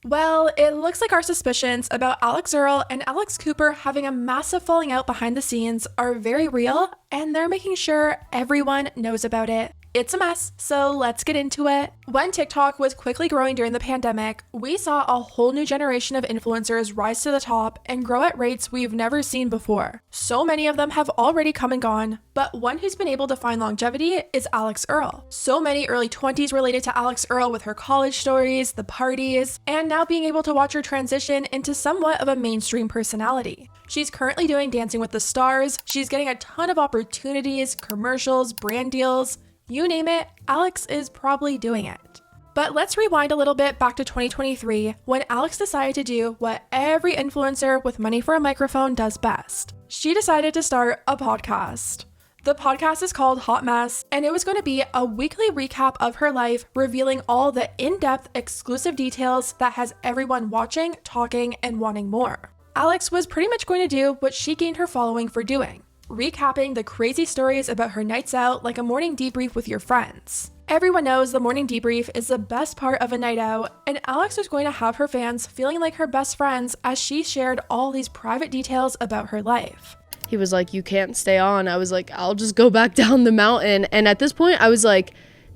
Well, it looks like our suspicions about Alix Earle and Alex Cooper having a massive falling out behind the scenes are very real, and they're making sure everyone knows about it. It's a mess, so let's get into it. When TikTok was quickly growing during the pandemic, we saw a whole new generation of influencers rise to the top and grow at rates we've never seen before. So many of them have already come and gone, but one who's been able to find longevity is Alix Earle. So many early 20s related to Alix Earle with her college stories, the parties, and now being able to watch her transition into somewhat of a mainstream personality. She's currently doing Dancing with the Stars, she's getting a ton of opportunities, commercials, brand deals. You name it, Alix is probably doing it. But let's rewind a little bit back to 2023 when Alix decided to do what every influencer with money for a microphone does best. She decided to start a podcast. The podcast is called Hot Mess, and it was going to be a weekly recap of her life, revealing all the in-depth, exclusive details that has everyone watching, talking, and wanting more. Alix was pretty much going to do what she gained her following for doing. Recapping the crazy stories about her nights out like a morning debrief with your friends. Everyone knows the morning debrief is the best part of a night out, and Alix was going to have her fans feeling like her best friends as she shared all these private details about her life. He was like, "You can't stay on." I was like, "I'll just go back down the mountain." And at this point, I was like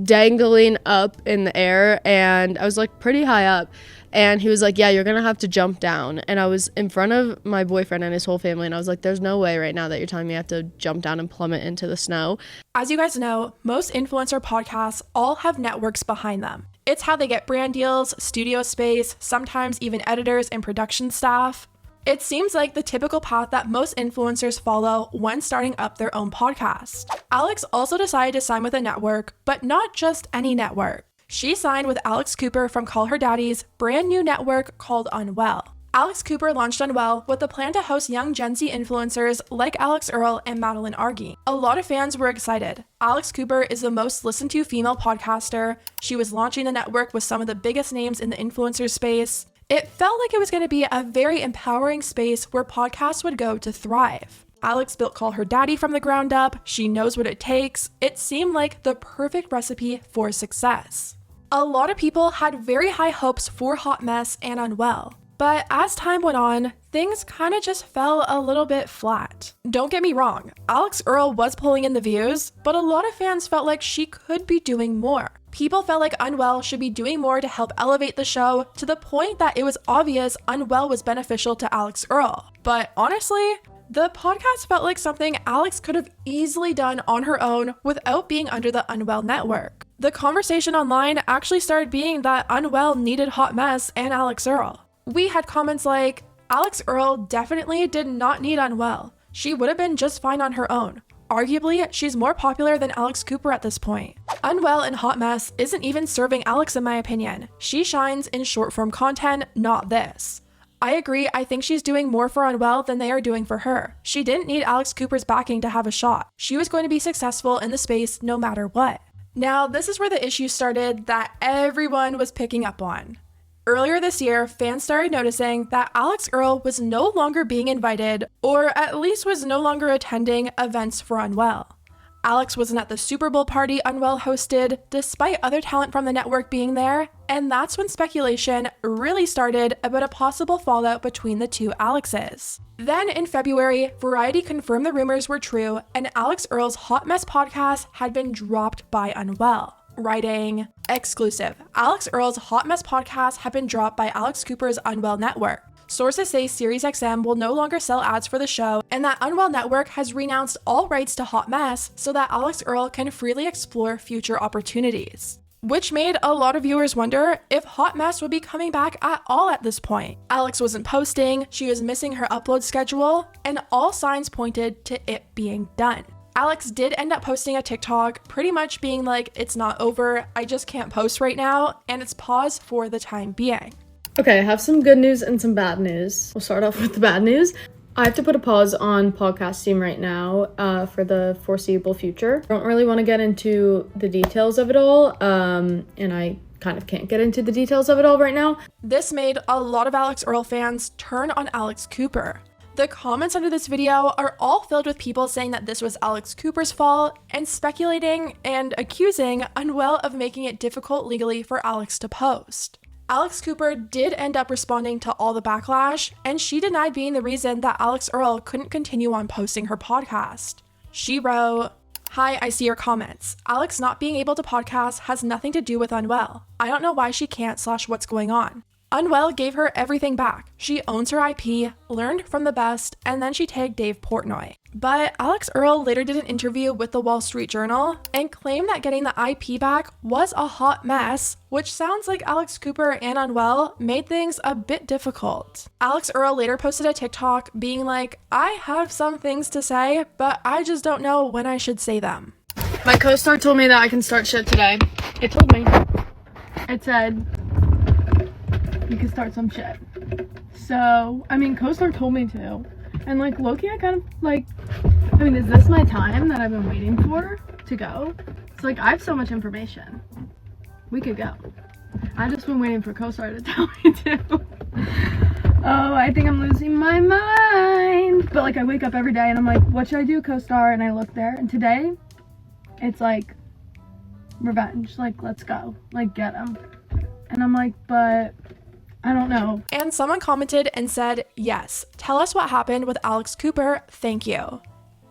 dangling up in the air, and I was like pretty high up. And he was like, "Yeah, you're gonna have to jump down." And I was in front of my boyfriend and his whole family, and I was like, "There's no way right now that you're telling me I have to jump down and plummet into the snow." As you guys know, most influencer podcasts all have networks behind them. It's how they get brand deals, studio space, sometimes even editors and production staff. It seems like the typical path that most influencers follow when starting up their own podcast. Alix also decided to sign with a network, but not just any network. She signed with Alex Cooper from Call Her Daddy's brand new network called Unwell. Alex Cooper launched Unwell with the plan to host young Gen Z influencers like Alix Earle and Madeline Argy. A lot of fans were excited. Alex Cooper is the most listened to female podcaster. She was launching the network with some of the biggest names in the influencer space. It felt like it was going to be a very empowering space where podcasts would go to thrive. Alix built Call Her Daddy from the ground up. She knows what it takes. It seemed like the perfect recipe for success. A lot of people had very high hopes for Hot Mess and Unwell, but as time went on, things kind of just fell a little bit flat. Don't get me wrong, Alix Earle was pulling in the views, but a lot of fans felt like she could be doing more. People felt like Unwell should be doing more to help elevate the show to the point that it was obvious Unwell was beneficial to Alix Earle. But honestly, the podcast felt like something Alix could have easily done on her own without being under the Unwell network. The conversation online actually started being that Unwell needed Hot Mess and Alix Earle. We had comments like, "Alix Earle definitely did not need Unwell. She would have been just fine on her own. Arguably, she's more popular than Alex Cooper at this point. Unwell and Hot Mess isn't even serving Alix in my opinion. She shines in short form content, not this." I agree, I think she's doing more for Unwell than they are doing for her. She didn't need Alex Cooper's backing to have a shot. She was going to be successful in the space no matter what. Now, this is where the issue started that everyone was picking up on. Earlier this year, fans started noticing that Alix Earle was no longer being invited, or at least was no longer attending events for Unwell. Alix wasn't at the Super Bowl party Unwell hosted, despite other talent from the network being there, and that's when speculation really started about a possible fallout between the two Alixes. Then in February, Variety confirmed the rumors were true, and Alix Earle's Hot Mess podcast had been dropped by Unwell. Writing, exclusive, Alix Earle's Hot Mess podcast had been dropped by Alex Cooper's Unwell network. Sources say SiriusXM will no longer sell ads for the show, and that Unwell Network has renounced all rights to Hot Mess so that Alix Earle can freely explore future opportunities. Which made a lot of viewers wonder if Hot Mess would be coming back at all at this point. Alix wasn't posting, she was missing her upload schedule, and all signs pointed to it being done. Alix did end up posting a TikTok, pretty much being like, "It's not over, I just can't post right now, and it's paused for the time being." Okay, I have some good news and some bad news. We'll start off with the bad news. I have to put a pause on podcasting right now for the foreseeable future. I don't really want to get into the details of it all, and I kind of can't get into the details of it all right now. This made a lot of Alix Earle fans turn on Alex Cooper. The comments under this video are all filled with people saying that this was Alex Cooper's fault and speculating and accusing Unwell of making it difficult legally for Alix to post. Alix Cooper did end up responding to all the backlash, and she denied being the reason that Alix Earle couldn't continue on posting her podcast. She wrote, "Hi, I see your comments. Alix not being able to podcast has nothing to do with Unwell. I don't know why she can't / what's going on. Unwell gave her everything back. She owns her IP, learned from the best, and then she tagged Dave Portnoy." But Alix Earle later did an interview with the Wall Street Journal and claimed that getting the IP back was a hot mess, which sounds like Alix Cooper and Unwell made things a bit difficult. Alix Earle later posted a TikTok being like, "I have some things to say, but I just don't know when I should say them." My co-star told me that I can start shit today. It told me. It said, you can start some shit. So, I mean, co-star told me to. And like, low-key, I kind of like, I mean, is this my time that I've been waiting for to go? It's like, I have so much information. We could go. I've just been waiting for co-star to tell me to. Oh, I think I'm losing my mind. But like, I wake up every day and I'm like, what should I do, co-star? And I look there, and today, it's like, revenge. Like, let's go. Like, get him. And I'm like, but I don't know. And someone commented and said, "Yes, tell us what happened with Alix Cooper, thank you."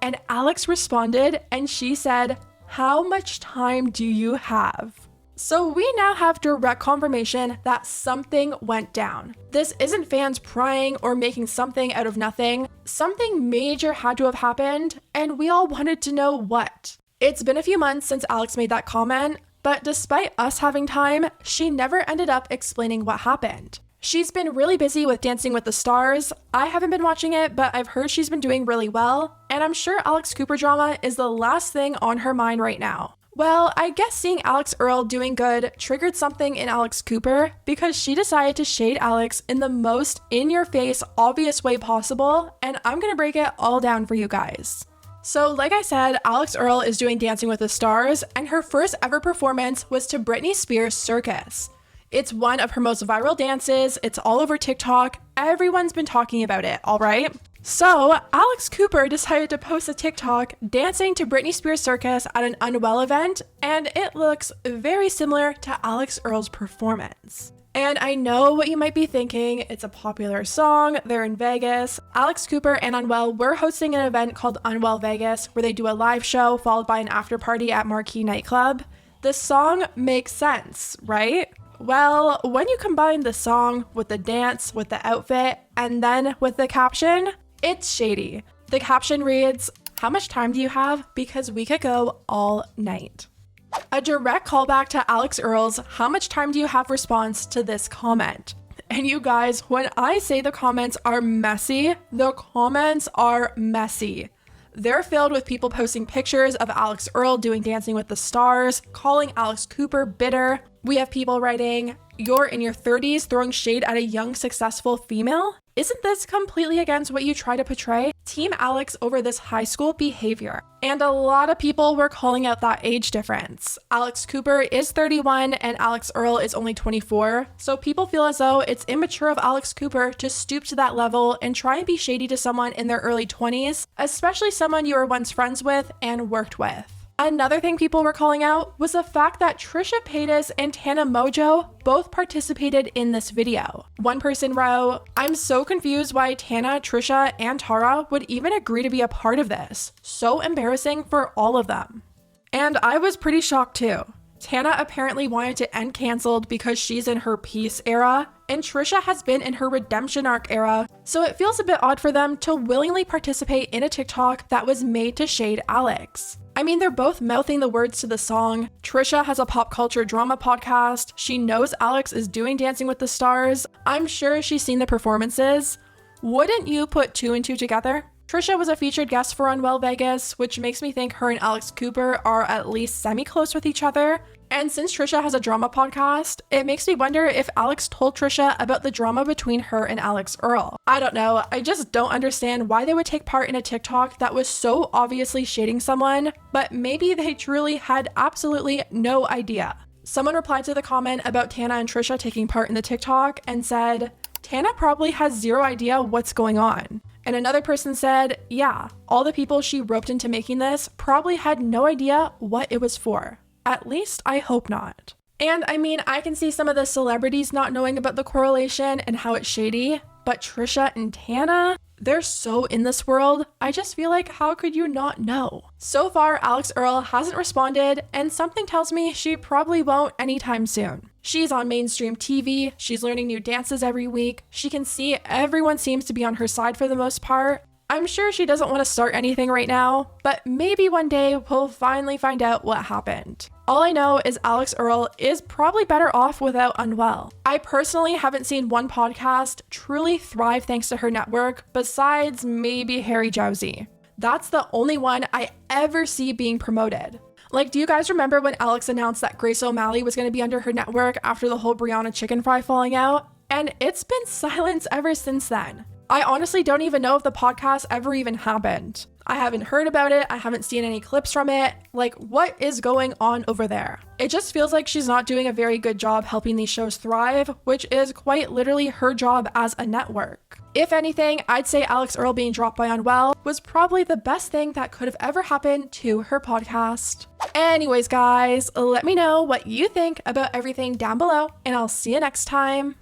And Alix responded and she said, "How much time do you have?" So we now have direct confirmation that something went down. This isn't fans prying or making something out of nothing. Something major had to have happened, and we all wanted to know what. It's been a few months since Alix made that comment, but despite us having time, she never ended up explaining what happened. She's been really busy with Dancing with the Stars. I haven't been watching it, but I've heard she's been doing really well, and I'm sure Alix Cooper drama is the last thing on her mind right now. Well, I guess seeing Alix Earle doing good triggered something in Alix Cooper because she decided to shade Alix in the most in-your-face, obvious way possible, and I'm gonna break it all down for you guys. So like I said, Alix Earle is doing Dancing with the Stars, and her first ever performance was to Britney Spears' Circus. It's one of her most viral dances, it's all over TikTok, everyone's been talking about it, alright? So, Alix Cooper decided to post a TikTok dancing to Britney Spears' Circus at an Unwell event, and it looks very similar to Alix Earle's performance. And I know what you might be thinking, it's a popular song, they're in Vegas. Alix Cooper and Unwell were hosting an event called Unwell Vegas, where they do a live show followed by an after party at Marquee Nightclub. The song makes sense, right? Well, when you combine the song with the dance, with the outfit, and then with the caption, it's shady. The caption reads, "How much time do you have? Because we could go all night." A direct callback to Alix Earle's "How much time do you have?" response to this comment. And you guys, when I say the comments are messy, the comments are messy. They're filled with people posting pictures of Alix Earle doing Dancing with the Stars, calling Alix Cooper bitter. We have people writing, "You're in your 30s throwing shade at a young, successful female? Isn't this completely against what you try to portray? Team Alix over this high school behavior." And a lot of people were calling out that age difference. Alix Cooper is 31 and Alix Earle is only 24, so people feel as though it's immature of Alix Cooper to stoop to that level and try and be shady to someone in their early 20s, especially someone you were once friends with and worked with. Another thing people were calling out was the fact that Trisha Paytas and Tana Mongeau both participated in this video. One person wrote, "I'm so confused why Tana, Trisha, and Tara would even agree to be a part of this. So embarrassing for all of them." And I was pretty shocked too. Tana apparently wanted to end canceled because she's in her peace era, and Trisha has been in her redemption arc era, so it feels a bit odd for them to willingly participate in a TikTok that was made to shade Alix. I mean, they're both mouthing the words to the song. Trisha has a pop culture drama podcast. She knows Alix is doing Dancing with the Stars. I'm sure she's seen the performances. Wouldn't you put two and two together? Trisha was a featured guest for Unwell Vegas, which makes me think her and Alix Cooper are at least semi-close with each other. And since Trisha has a drama podcast, it makes me wonder if Alix told Trisha about the drama between her and Alix Earle. I don't know, I just don't understand why they would take part in a TikTok that was so obviously shading someone, but maybe they truly had absolutely no idea. Someone replied to the comment about Tana and Trisha taking part in the TikTok and said, "Tana probably has zero idea what's going on." And another person said, "Yeah, all the people she roped into making this probably had no idea what it was for. At least I hope not." And I mean, I can see some of the celebrities not knowing about the correlation and how it's shady, but Trisha and Tana, they're so in this world. I just feel like, how could you not know? So far, Alix Earle hasn't responded, and something tells me she probably won't anytime soon. She's on mainstream TV, she's learning new dances every week, she can see everyone seems to be on her side for the most part. I'm sure she doesn't want to start anything right now, but maybe one day we'll finally find out what happened. All I know is Alix Earle is probably better off without Unwell. I personally haven't seen one podcast truly thrive thanks to her network, besides maybe Harry Jowsey. That's the only one I ever see being promoted. Like, do you guys remember when Alix announced that Grace O'Malley was going to be under her network after the whole Brianna chicken fry falling out? And it's been silence ever since then. I honestly don't even know if the podcast ever even happened. I haven't heard about it, I haven't seen any clips from it. Like, what is going on over there? It just feels like she's not doing a very good job helping these shows thrive, which is quite literally her job as a network. If anything, I'd say Alix Earle being dropped by Unwell was probably the best thing that could have ever happened to her podcast. Anyways, guys, let me know what you think about everything down below, and I'll see you next time.